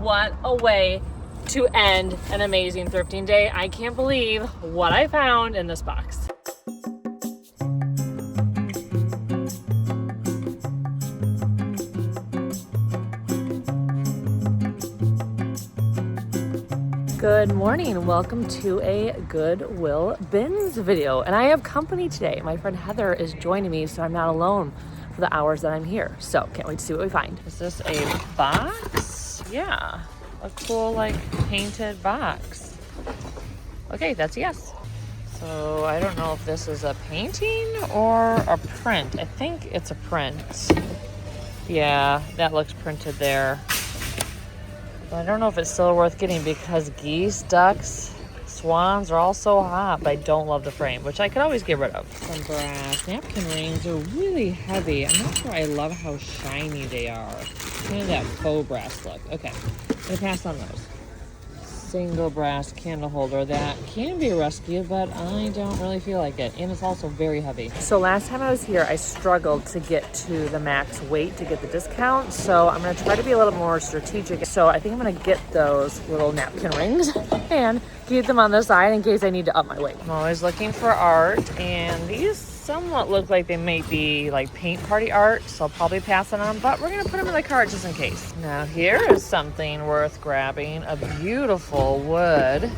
What a way to end an amazing thrifting day. I can't believe what I found in this box. Good morning, welcome to a Goodwill Bins video. And I have company today. My friend Heather is joining me, so I'm not alone for the hours that I'm here. So can't wait to see what we find. Is this a box? Yeah, a cool like painted box. Okay, that's a yes. So I don't know if this is a painting or a print. I think it's a print. Yeah, that looks printed there. I don't know if it's still worth getting because geese, ducks, swans are all so hot, but I don't love the frame, which I could always get rid of. Some brass napkin rings are really heavy. I'm not sure I love how shiny they are. Kind of that faux brass look. Okay, I'm gonna pass on those. Single brass candle holder that can be a rescue, but I don't really feel like it, and it's also very heavy. So last time I was here, I struggled to get to the max weight to get the discount, so I'm going to try to be a little more strategic. So I think I'm going to get those little napkin rings and keep them on the side in case I need to up my weight. I'm always looking for art, and these somewhat look like they may be like paint party art, so I'll probably pass it on, but we're gonna put them in the cart just in case. Now here is something worth grabbing, a beautiful wood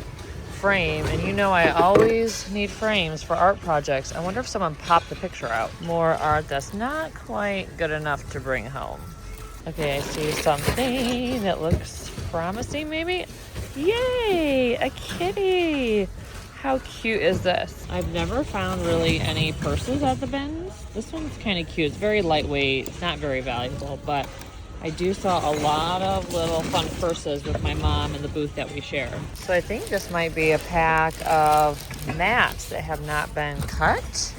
frame, and you know I always need frames for art projects. I wonder if someone popped the picture out. More art that's not quite good enough to bring home. Okay, I see something that looks promising maybe. Yay, a kitty. How cute is this? I've never found really any purses at the bins. This one's kind of cute. It's very lightweight. It's not very valuable, but I do saw a lot of little fun purses with my mom in the booth that we share. So I think this might be a pack of mats that have not been cut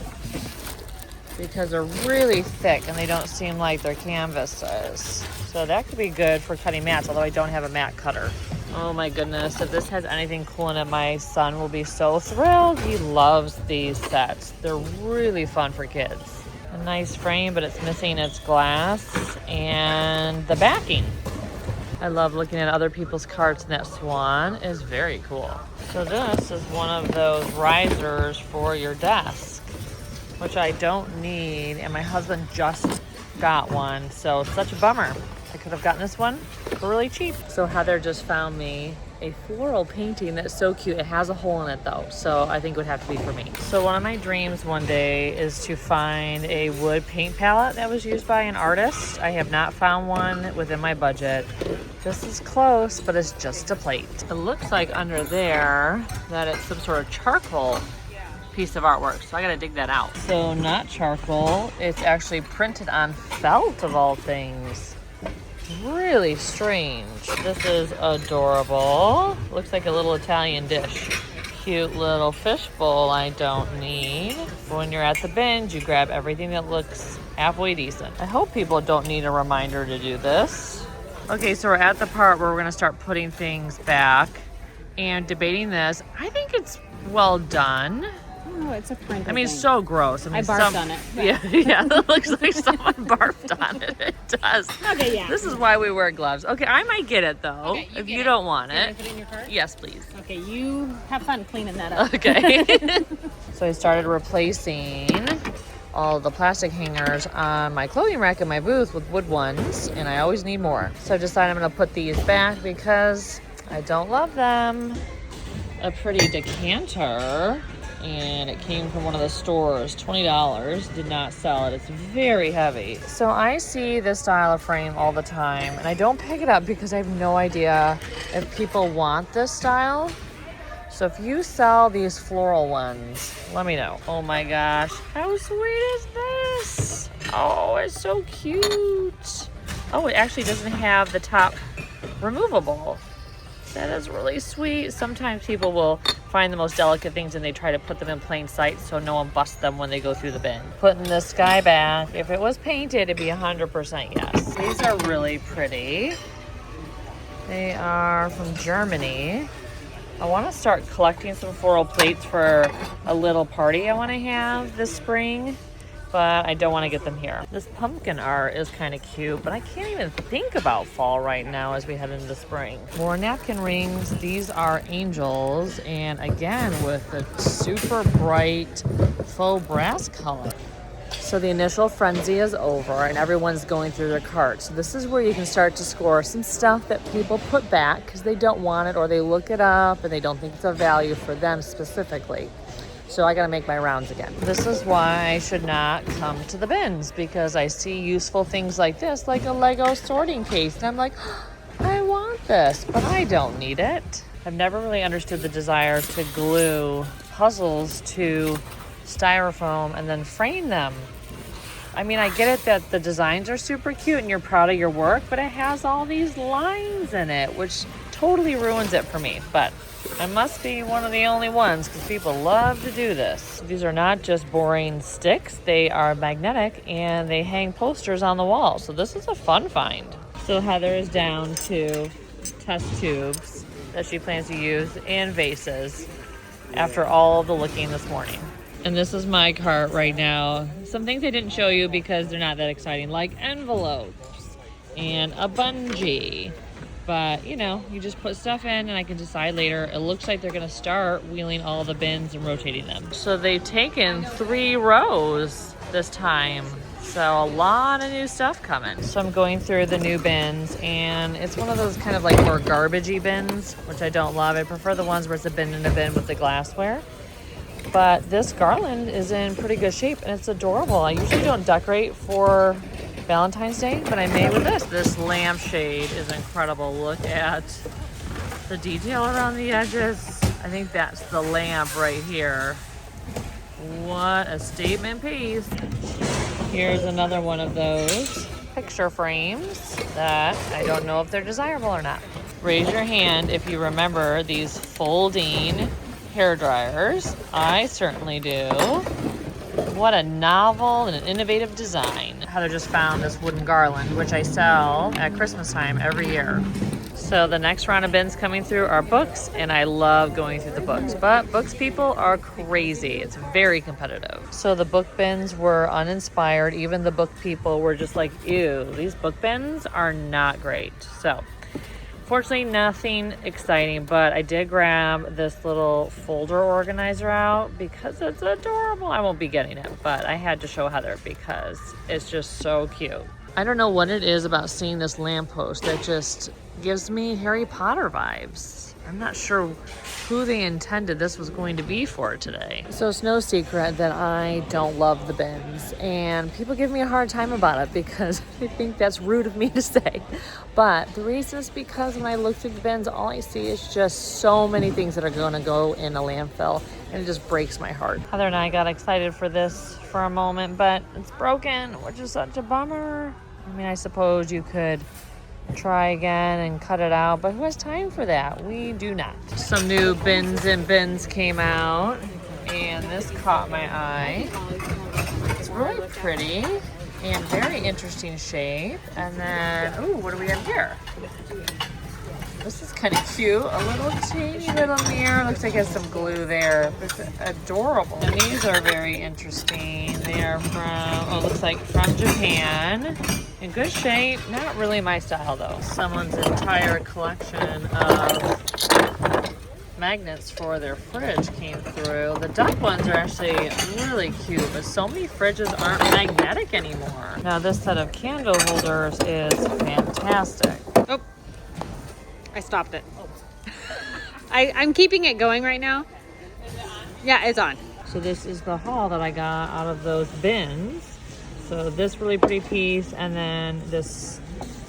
because they're really thick and they don't seem like they're canvases. So that could be good for cutting mats, although I don't have a mat cutter. Oh my goodness, if this has anything cool in it, my son will be so thrilled. He loves these sets. They're really fun for kids. A nice frame, but it's missing its glass and the backing. I love looking at other people's carts, and that swan is very cool. So this is one of those risers for your desk, which I don't need, and my husband just got one, so it's such a bummer. I could have gotten this one for really cheap. So Heather just found me a floral painting that's so cute. It has a hole in it though, so I think it would have to be for me. So one of my dreams one day is to find a wood paint palette that was used by an artist. I have not found one within my budget. This is close, but it's just a plate. It looks like under there that it's some sort of charcoal piece of artwork, so I gotta dig that out. So not charcoal, it's actually printed on felt of all things. Really strange. This is adorable. Looks like a little Italian dish. Cute little fish bowl I don't need. When you're at the bins, you grab everything that looks halfway decent. I hope people don't need a reminder to do this. Okay, so we're at the part where we're gonna start putting things back and debating this. I think it's well done. Oh, it's a print. I mean, it's so gross. I mean, barfed on it. Yeah, it looks like someone barfed on it. It does. Okay, yeah. This is why we wear gloves. Okay, I might get it though, okay, if you don't want it. Put it in your cart? Yes, please. Okay, you have fun cleaning that up. Okay. So I started replacing all the plastic hangers on my clothing rack in my booth with wood ones, and I always need more. So I decided I'm gonna put these back because I don't love them. A pretty decanter. And it came from one of the stores, $20, did not sell it. It's very heavy. So I see this style of frame all the time, and I don't pick it up because I have no idea if people want this style. So if you sell these floral ones, let me know. Oh my gosh, how sweet is this? Oh, it's so cute. Oh, it actually doesn't have the top removable. That is really sweet. Sometimes people will find the most delicate things and they try to put them in plain sight so no one busts them when they go through the bin. Putting this guy back. If it was painted, it'd be 100% yes. These are really pretty. They are from Germany. I want to start collecting some floral plates for a little party I want to have this spring. but I don't want to get them here. This pumpkin art is kind of cute, but I can't even think about fall right now as we head into spring. More napkin rings. These are angels, and again with a super bright faux brass color. So the initial frenzy is over and everyone's going through their carts. So this is where you can start to score some stuff that people put back because they don't want it, or they look it up and they don't think it's of value for them specifically. So I gotta make my rounds again. This is why I should not come to the bins, because I see useful things like this, like a Lego sorting case, and I'm like, I want this, but I don't need it. I've never really understood the desire to glue puzzles to styrofoam and then frame them. I mean, I get it that the designs are super cute and you're proud of your work, but it has all these lines in it, which totally ruins it for me. But I must be one of the only ones because people love to do this. These are not just boring sticks, they are magnetic and they hang posters on the wall. So this is a fun find. So Heather is down to test tubes that she plans to use and vases after all the looking this morning. And this is my cart right now. Some things I didn't show you because they're not that exciting, like envelopes and a bungee. But, you know, you just put stuff in and I can decide later. It looks like they're going to start wheeling all the bins and rotating them. So they've taken 3 rows this time. So a lot of new stuff coming. So I'm going through the new bins, and it's one of those kind of like more garbagey bins, which I don't love. I prefer the ones where it's a bin in a bin with the glassware. But this garland is in pretty good shape and it's adorable. I usually don't decorate for Valentine's Day, but I made with this. This lampshade is incredible. Look at the detail around the edges. I think that's the lamp right here. What a statement piece. Here's another one of those picture frames that I don't know if they're desirable or not. Raise your hand if you remember these folding hair dryers. I certainly do. What a novel and an innovative design. Heather just found this wooden garland, which I sell at Christmas time every year. So the next round of bins coming through are books, and I love going through the books. But books people are crazy. It's very competitive. So the book bins were uninspired. Even the book people were just like, ew, these book bins are not great. So fortunately, nothing exciting, but I did grab this little folder organizer out because it's adorable. I won't be getting it, but I had to show Heather because it's just so cute. I don't know what it is about seeing this lamppost that just gives me Harry Potter vibes. I'm not sure who they intended this was going to be for today. So it's no secret that I don't love the bins, and people give me a hard time about it because they think that's rude of me to say. But the reason is because when I look through the bins, all I see is just so many things that are gonna go in a landfill, and it just breaks my heart. Heather and I got excited for this for a moment, but it's broken, which is such a bummer. I mean, I suppose you could try again and cut it out, but who has time for that? We do not. Some new bins and bins came out, and this caught my eye. It's really pretty and very interesting shape. And then, ooh, what do we have here? This is kind of cute. A little teeny little mirror. Looks like it has some glue there. It's adorable. And these are very interesting. They are from, oh, looks like from Japan. In good shape. Not really my style though. Someone's entire collection of magnets for their fridge came through. The duck ones are actually really cute, but so many fridges aren't magnetic anymore. Now this set of candle holders is fantastic. Oh, I stopped it. I'm keeping it going right now. Yeah, it's on. So this is the haul that I got out of those bins. So this really pretty piece, and then this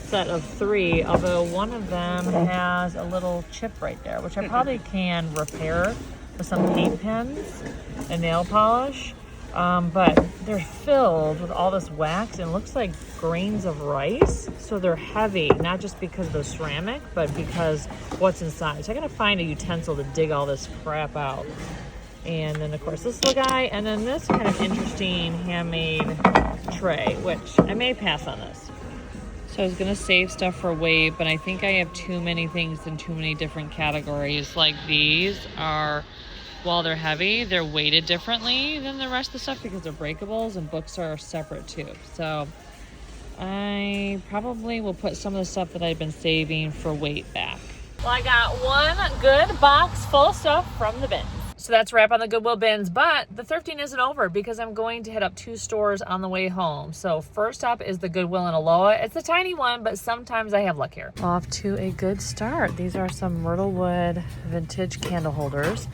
set of 3, although one of them has a little chip right there, which I probably can repair with some paint pens and nail polish. But they're filled with all this wax and it looks like grains of rice. So they're heavy, not just because of the ceramic, but because what's inside. So I gotta find a utensil to dig all this crap out. And then of course this little guy, and then this kind of interesting handmade tray, which I may pass on this. So I was gonna save stuff for weight, but I think I have too many things in too many different categories. Like these are while they're heavy, they're weighted differently than the rest of the stuff because they're breakables, and books are separate too. So I probably will put some of the stuff that I've been saving for weight back. Well, I got one good box full of stuff from the bins. So that's a wrap on the Goodwill bins, but the thrifting isn't over because I'm going to hit up 2 stores on the way home. So first up is the Goodwill in Aloha. It's a tiny one, but sometimes I have luck here. Off to a good start. These are some myrtle wood vintage candle holders,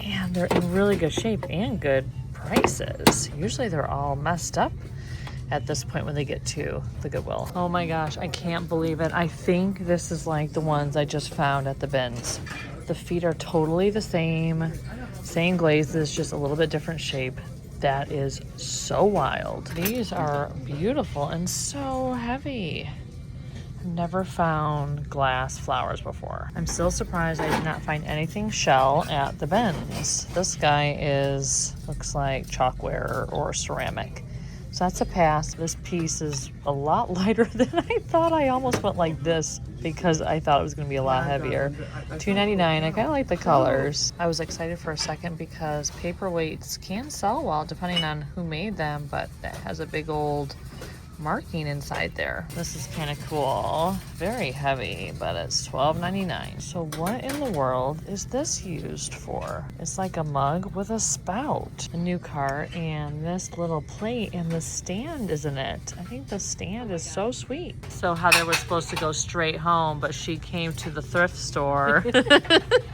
and they're in really good shape and good prices. Usually they're all messed up at this point when they get to the Goodwill. Oh my gosh, I can't believe it. I think this is like the ones I just found at the bins. The feet are totally the same glazes, just a little bit different shape. That is so wild. These are beautiful and so heavy. I've never found glass flowers before. I'm still surprised I did not find anything shell at the bins. This guy looks like chalkware or ceramic. So that's a pass. This piece is a lot lighter than I thought. I almost went like this because I thought it was going to be a lot heavier. $2.99. I kind of like the colors. I was excited for a second because paperweights can sell well depending on who made them, but that has a big old marking inside there. This is kind of cool. Very heavy, but it's $12.99. So what in the world is this used for? It's like a mug with a spout, a new cart, and this little plate, and the stand is in it. I think the stand is so sweet. So Heather was supposed to go straight home, but she came to the thrift store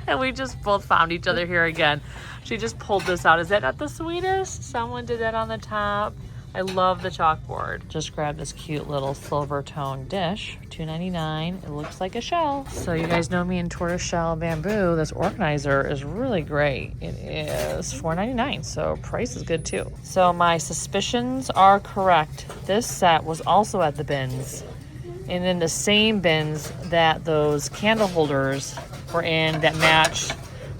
and we just both found each other here again. She just pulled this out. Is that not the sweetest? Someone did that on the top. I love the chalkboard. Just grabbed this cute little silver tone dish, $2.99. It looks like a shell. So you guys know me in tortoise shell bamboo. This organizer is really great. It is $4.99, so price is good too. So my suspicions are correct. This set was also at the bins, and in the same bins that those candle holders were in that match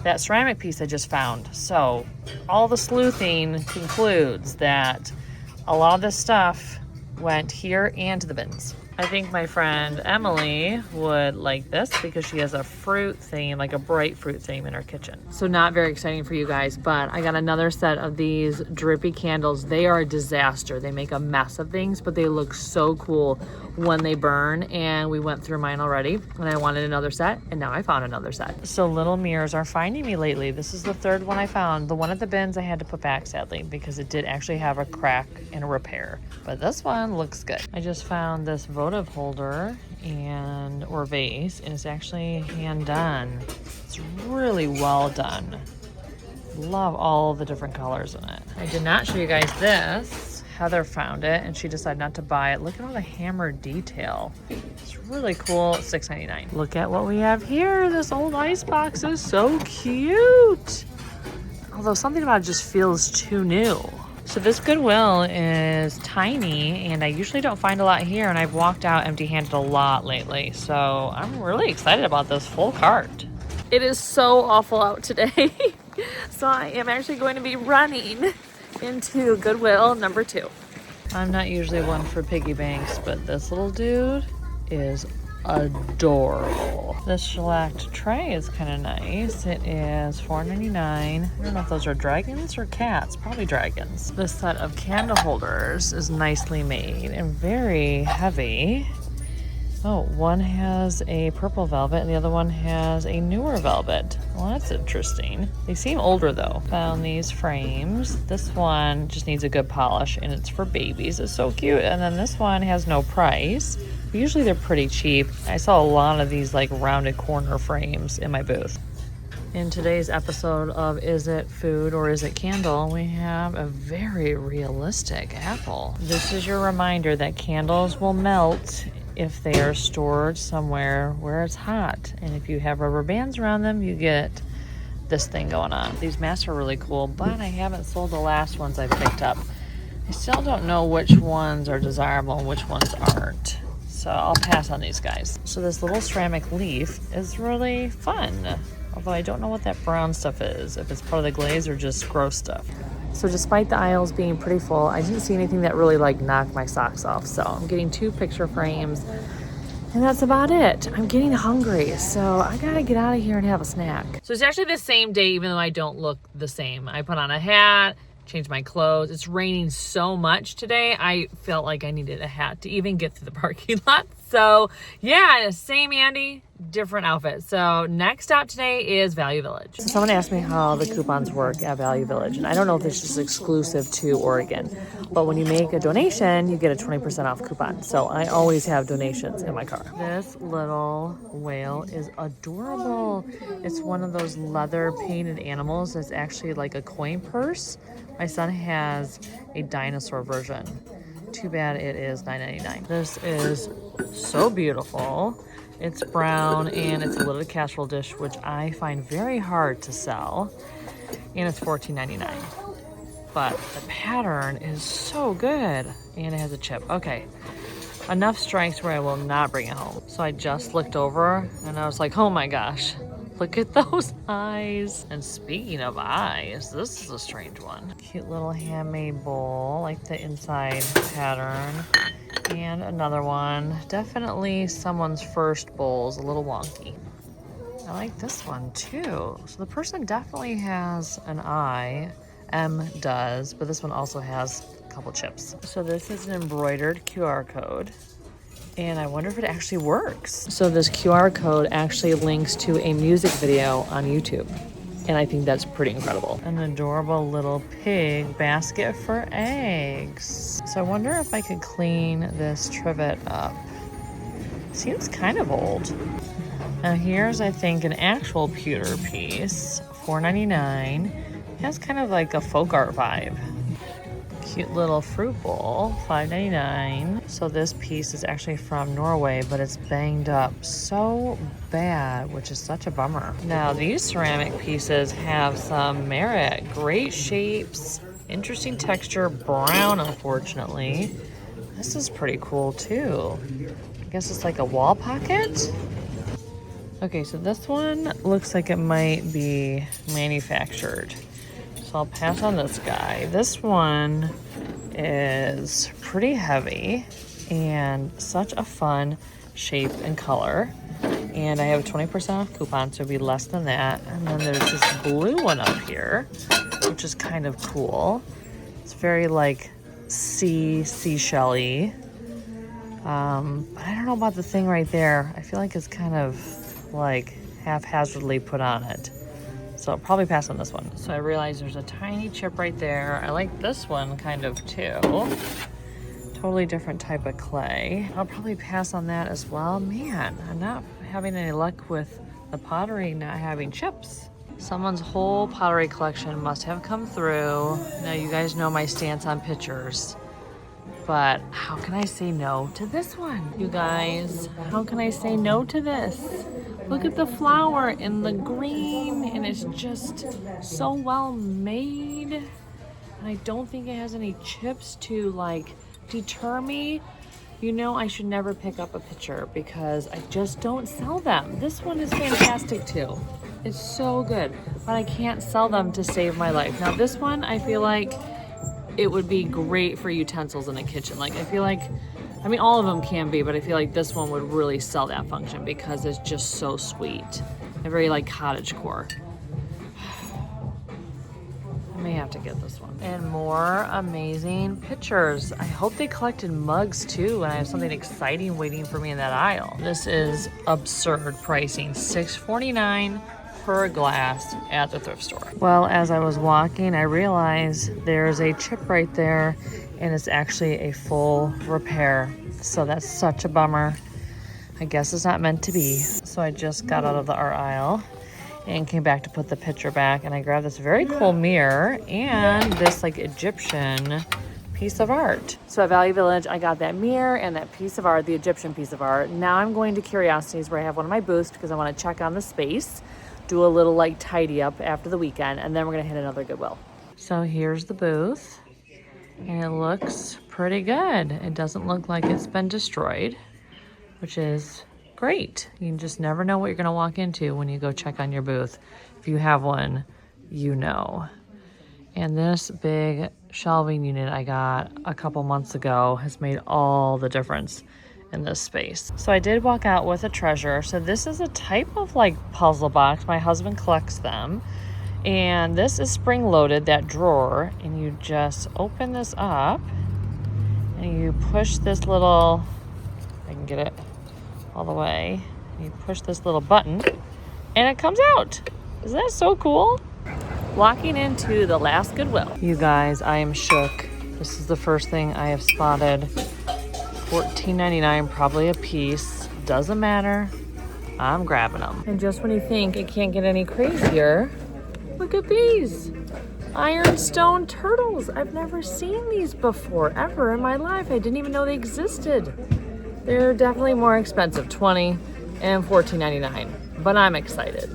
that ceramic piece I just found. So all the sleuthing concludes that a lot of this stuff went here and to the bins. I think my friend Emily would like this because she has a fruit theme, like a bright fruit theme in her kitchen. So not very exciting for you guys, but I got another set of these drippy candles. They are a disaster. They make a mess of things, but they look so cool when they burn, and we went through mine already and I wanted another set, and now I found another set. So little mirrors are finding me lately. This is the third one I found. The one at the bins I had to put back, sadly, because it did actually have a crack and a repair, but this one looks good. I just found this votive holder or vase, and it's actually hand done. It's really well done. Love all the different colors in it. I did not show you guys this. Heather found it and she decided not to buy it. Look at all the hammered detail. It's really cool. $6.99. Look at what we have here. This old ice box is so cute. Although something about it just feels too new. So this Goodwill is tiny, and I usually don't find a lot here, and I've walked out empty-handed a lot lately. So I'm really excited about this full cart. It is so awful out today. So I am actually going to be running into Goodwill number 2. I'm not usually one for piggy banks, but this little dude is adorable. This shellacked tray is kind of nice. It is $4.99. I don't know if those are dragons or cats. Probably dragons. This set of candle holders is nicely made and very heavy. Oh, one has a purple velvet and the other one has a newer velvet. Well, that's interesting. They seem older though. Found these frames. This one just needs a good polish and it's for babies. It's so cute. And then this one has no price. Usually they're pretty cheap. I saw a lot of these like rounded corner frames in my booth. In today's episode of Is It Food or Is It Candle, we have a very realistic apple. This is your reminder that candles will melt if they are stored somewhere where it's hot. And if you have rubber bands around them, you get this thing going on. These masks are really cool, but I haven't sold the last ones I picked up. I still don't know which ones are desirable and which ones aren't. So I'll pass on these guys. So this little ceramic leaf is really fun. Although I don't know what that brown stuff is, if it's part of the glaze or just gross stuff. So despite the aisles being pretty full, I didn't see anything that really like knocked my socks off. So I'm getting 2 picture frames And that's about it. I'm getting hungry, so I gotta get out of here and have a snack. So it's actually the same day, even though I don't look the same. I put on a hat, changed my clothes. It's raining so much today, I felt like I needed a hat to even get through the parking lot. So yeah, same Andi, different outfit. So next stop today is Value Village. So someone asked me how the coupons work at Value Village, and I don't know if this is exclusive to Oregon, but when you make a donation, you get a 20% off coupon. So I always have donations in my car. This little whale is adorable. It's one of those leather painted animals that's actually like a coin purse. My son has a dinosaur version. Too bad it is $9.99. This is so beautiful. It's brown and it's a little casserole dish, which I find very hard to sell. And it's $14.99. But the pattern is so good. And it has a chip. Okay, enough strikes where I will not bring it home. So I just looked over and I was like, oh my gosh, look at those eyes. And speaking of eyes, this is a strange one. Cute little handmade bowl, like the inside pattern. And another one. Definitely someone's first bowl is a little wonky. I like this one too. So the person definitely has an eye. M does, but this one also has a couple chips. So this is an embroidered QR code. And I wonder if it actually works. So this QR code actually links to a music video on YouTube. And I think that's pretty incredible. An adorable little pig basket for eggs. So I wonder if I could clean this trivet up. Seems kind of old. Now here's, I think, an actual pewter piece, $4.99. It has kind of like a folk art vibe. Cute little fruit bowl, $5.99. So this piece is actually from Norway, but it's banged up so bad, which is such a bummer. Now these ceramic pieces have some merit, great shapes, interesting texture, brown unfortunately. This is pretty cool too. I guess it's like a wall pocket. Okay, so this one looks like it might be manufactured. So I'll pass on this guy. This one is pretty heavy and such a fun shape and color. And I have a 20% off coupon, so it'd be less than that. And then there's this blue one up here, which is kind of cool. It's very like seashell-y. But I don't know about the thing right there. I feel like it's kind of like haphazardly put on it. So I'll probably pass on this one. So I realize there's a tiny chip right there. I like this one kind of too. Totally different type of clay. I'll probably pass on that as well. Man, I'm not having any luck with the pottery not having chips. Someone's whole pottery collection must have come through. Now you guys know my stance on pictures. But how can I say no to this one? You guys, how can I say no to this? Look at the flower in the green, and it's just so well made. And I don't think it has any chips to like deter me. You know, I should never pick up a picture because I just don't sell them. This one is fantastic too. It's so good, but I can't sell them to save my life. Now this one, I feel like it would be great for utensils in a kitchen. Like I feel like, I mean, all of them can be, but I feel like this one would really sell that function because it's just so sweet. A very like cottagecore. I may have to get this one. And more amazing pictures. I hope they collected mugs too, and I have something exciting waiting for me in that aisle. This is absurd pricing, $6.49 per glass at the thrift store. Well, as I was walking, I realized there's a chip right there, and it's actually a full repair. So that's such a bummer. I guess it's not meant to be. So I just got out of the art aisle and came back to put the picture back, and I grabbed this very cool mirror and this like Egyptian piece of art. So at Value Village, I got that mirror and that piece of art, the Egyptian piece of art. Now I'm going to Curiosities where I have one of my booths because I want to check on the space, do a little like tidy up after the weekend, and then we're gonna hit another Goodwill. So here's the booth, and it looks pretty good. It doesn't look like it's been destroyed, which is great. You just never know what you're gonna walk into when you go check on your booth. If you have one, you know. And this big shelving unit I got a couple months ago has made all the difference. in this space. So I did walk out with a treasure. So this is a type of like puzzle box. My husband collects them. And this is spring loaded, that drawer, and you just open this up and you push this little, I can get it all the way. You push this little button and it comes out. Isn't that so cool? Walking into the last Goodwill. You guys, I am shook. This is the first thing I have spotted. $14.99, probably a piece. Doesn't matter. I'm grabbing them. And just when you think it can't get any crazier, look at these. Ironstone turtles. I've never seen these before, ever in my life. I didn't even know they existed. They're definitely more expensive, $20 and $14.99, but I'm excited.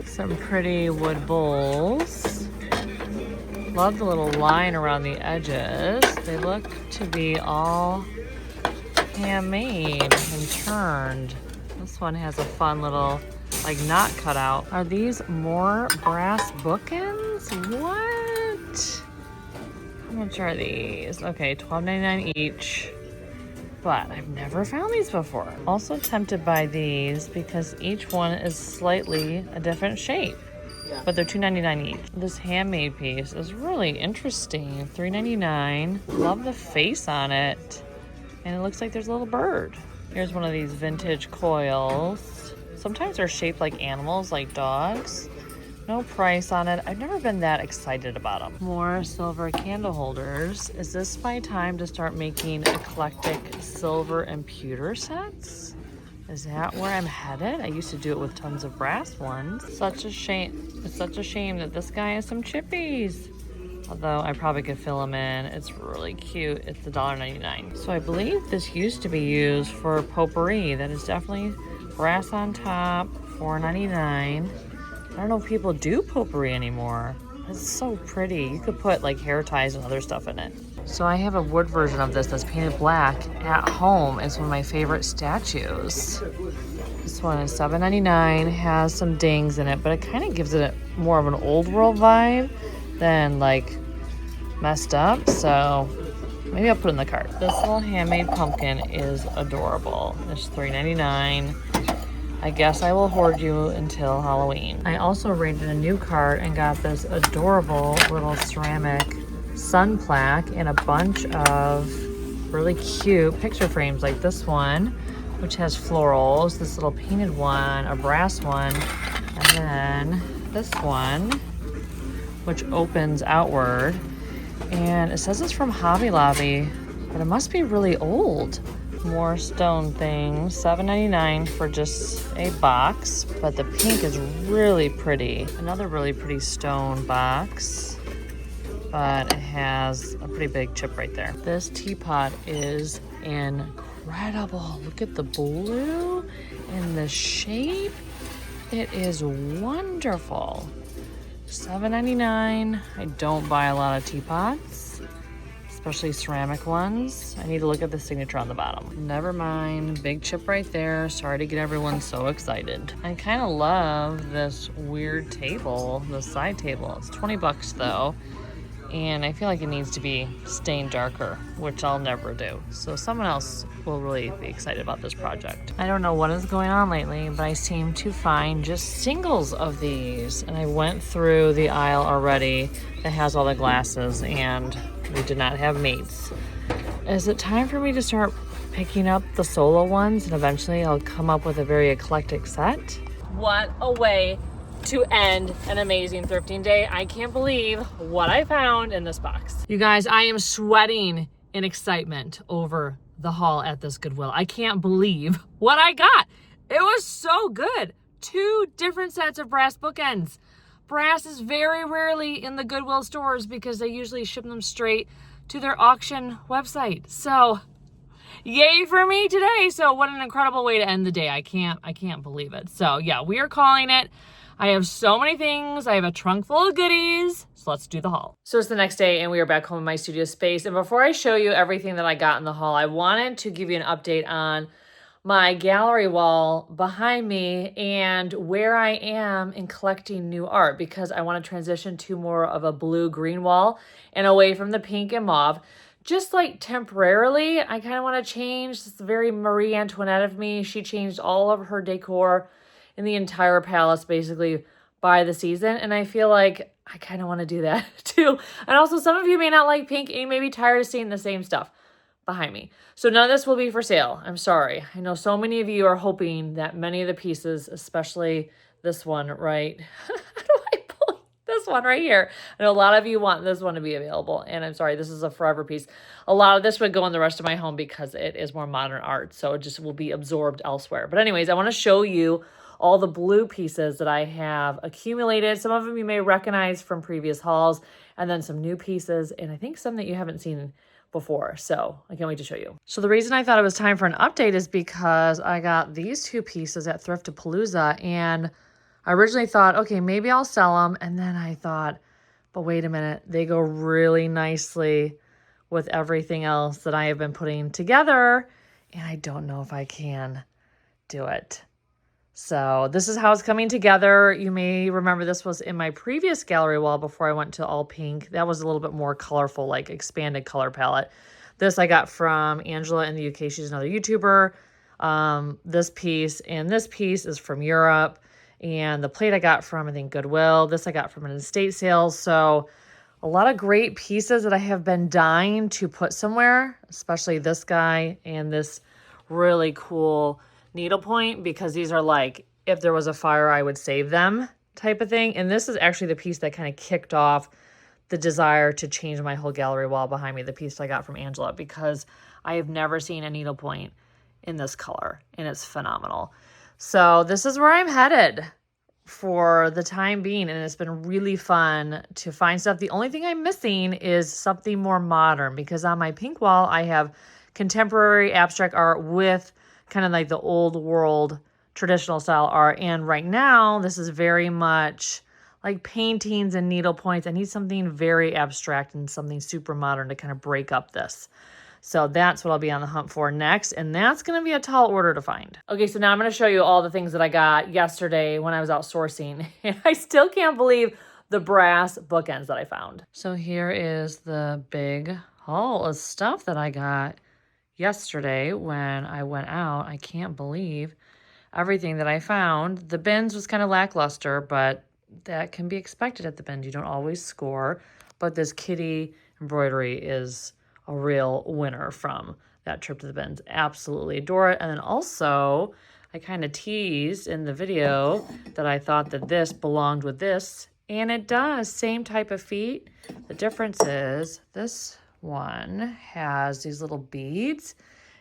Some pretty wood bowls. Love the little line around the edges. They look to be all handmade and turned. This one has a fun little like knot cut out. Are these more brass bookends? What? How much are these? Okay, $12.99 each. But I've never found these before. Also tempted by these because each one is slightly a different shape. But they're $2.99 each. This handmade piece is really interesting. $3.99. Love the face on it. And it looks like there's a little bird. Here's one of these vintage coils. Sometimes they're shaped like animals, like dogs. No price on it. I've never been that excited about them. More silver candle holders. Is this my time to start making eclectic silver and pewter sets? Is that where I'm headed? I used to do it with tons of brass ones. Such a shame. It's such a shame that this guy has some chippies. Although I probably could fill them in. It's really cute. It's $1.99. So I believe this used to be used for potpourri. That is definitely brass on top, $4.99. I don't know if people do potpourri anymore. It's so pretty. You could put like hair ties and other stuff in it. So I have a wood version of this that's painted black at home. It's one of my favorite statues. This one is $7.99, has some dings in it, but it kind of gives it more of an old world vibe than like messed up. So maybe I'll put it in the cart. This little handmade pumpkin is adorable. It's $3.99. I guess I will hoard you until Halloween. I also raided a new cart and got this adorable little ceramic sun plaque and a bunch of really cute picture frames like this one, which has florals, this little painted one, a brass one, and then this one, which opens outward. And it says it's from Hobby Lobby, but it must be really old. More stone things, $7.99 for just a box, but the pink is really pretty. Another really pretty stone box, but it has a pretty big chip right there. This teapot is incredible. Look at the blue and the shape. It is wonderful. $7.99. I don't buy a lot of teapots, especially ceramic ones. I need to look at the signature on the bottom. Never mind, big chip right there. Sorry to get everyone so excited. I kind of love this weird table, the side table. It's 20 bucks though, and I feel like it needs to be stained darker, which I'll never do. So someone else will really be excited about this project. I don't know what is going on lately, but I seem to find just singles of these, and I went through the aisle already that has all the glasses, and we did not have mates. Is it time for me to start picking up the solo ones, and eventually I'll come up with a very eclectic set? What a way to end an amazing thrifting day. I can't believe what I found in this box. You guys, I am sweating in excitement over the haul at this Goodwill. I can't believe what I got. It was so good. 2 different sets of brass bookends. Brass is very rarely in the Goodwill stores because they usually ship them straight to their auction website. So yay for me today. So what an incredible way to end the day. I can't believe it. So yeah, we are calling it. I have so many things. I have a trunk full of goodies. So let's do the haul. So it's the next day and we are back home in my studio space. And before I show you everything that I got in the haul, I wanted to give you an update on my gallery wall behind me and where I am in collecting new art, because I want to transition to more of a blue-green wall and away from the pink and mauve just like temporarily, I kind of want to change. It's very Marie Antoinette of me. She changed all of her decor in the entire palace basically by the season. And I feel like I kind of want to do that too. And also some of you may not like pink and you may be tired of seeing the same stuff behind me. So none of this will be for sale. I'm sorry. I know so many of you are hoping that many of the pieces, especially this one, right? How do I pull this one right here? I know a lot of you want this one to be available. And I'm sorry, this is a forever piece. A lot of this would go in the rest of my home because it is more modern art. So it just will be absorbed elsewhere. But anyways, I want to show you all the blue pieces that I have accumulated. Some of them you may recognize from previous hauls, and then some new pieces, and I think some that you haven't seen before. So I can't wait to show you. So the reason I thought it was time for an update is because I got these two pieces at Thriftapalooza, and I originally thought, okay, maybe I'll sell them. And then I thought, but wait a minute, they go really nicely with everything else that I have been putting together. And I don't know if I can do it. So this is how it's coming together. You may remember this was in my previous gallery wall before I went to all pink. That was a little bit more colorful, like expanded color palette. This I got from Angela in the UK. She's another YouTuber. This piece and this piece is from Europe. And the plate I got from, I think, Goodwill. This I got from an estate sale. So a lot of great pieces that I have been dying to put somewhere, especially this guy and this really cool needlepoint, because these are like, if there was a fire, I would save them type of thing. And this is actually the piece that kind of kicked off the desire to change my whole gallery wall behind me, the piece I got from Angela, because I have never seen a needlepoint in this color and it's phenomenal. So this is where I'm headed for the time being, and it's been really fun to find stuff. The only thing I'm missing is something more modern, because on my pink wall, I have contemporary abstract art with kind of like the old world traditional style art. And right now, this is very much like paintings and needlepoints. I need something very abstract and something super modern to kind of break up this. So that's what I'll be on the hunt for next. And that's going to be a tall order to find. Okay, so now I'm going to show you all the things that I got yesterday when I was out sourcing. And I still can't believe the brass bookends that I found. So here is the big haul of stuff that I got yesterday when I went out. I can't believe everything that I found. The bins was kind of lackluster, but that can be expected at the bins. You don't always score, but this kitty embroidery is a real winner from that trip to the bins. Absolutely adore it. And then also, I kind of teased in the video that I thought that this belonged with this, and it does. Same type of feet. The difference is this one has these little beads,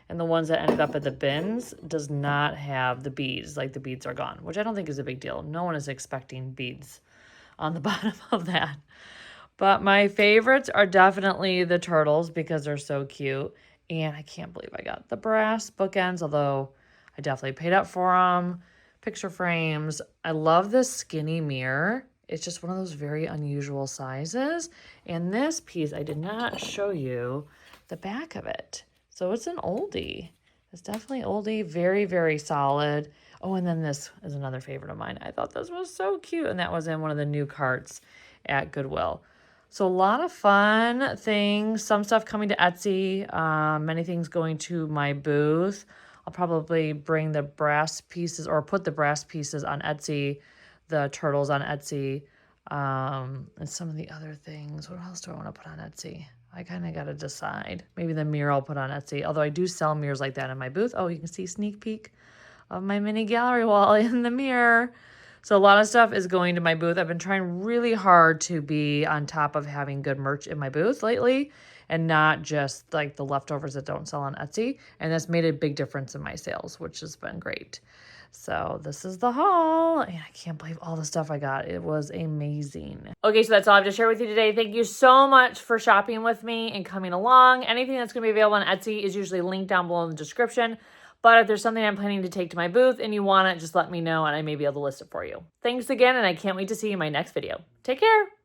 and the ones that ended up at the bins does not have the beads. Like, the beads are gone, which I don't think is a big deal. No one is expecting beads on the bottom of that. But my favorites are definitely the turtles because they're so cute. And I can't believe I got the brass bookends, although I definitely paid up for them. Picture frames. I love this skinny mirror. It's just one of those very unusual sizes. And this piece, I did not show you the back of it. So it's an oldie. It's definitely oldie. Very, very solid. Oh, and then this is another favorite of mine. I thought this was so cute. And that was in one of the new carts at Goodwill. So a lot of fun things. Some stuff coming to Etsy. Many things going to my booth. I'll probably bring the brass pieces or put the brass pieces on Etsy, the turtles on Etsy, and some of the other things. What else do I want to put on Etsy? I kind of got to decide. Maybe the mirror I'll put on Etsy, although I do sell mirrors like that in my booth. Oh, you can see sneak peek of my mini gallery wall in the mirror. So a lot of stuff is going to my booth. I've been trying really hard to be on top of having good merch in my booth lately and not just like the leftovers that don't sell on Etsy. And that's made a big difference in my sales, which has been great. So this is the haul, and I can't believe all the stuff I got. It was amazing. Okay, so that's all I have to share with you today. Thank you so much for shopping with me and coming along. Anything that's going to be available on Etsy is usually linked down below in the description. But if there's something I'm planning to take to my booth and you want it, just let me know and I may be able to list it for you. Thanks again, and I can't wait to see you in my next video. Take care.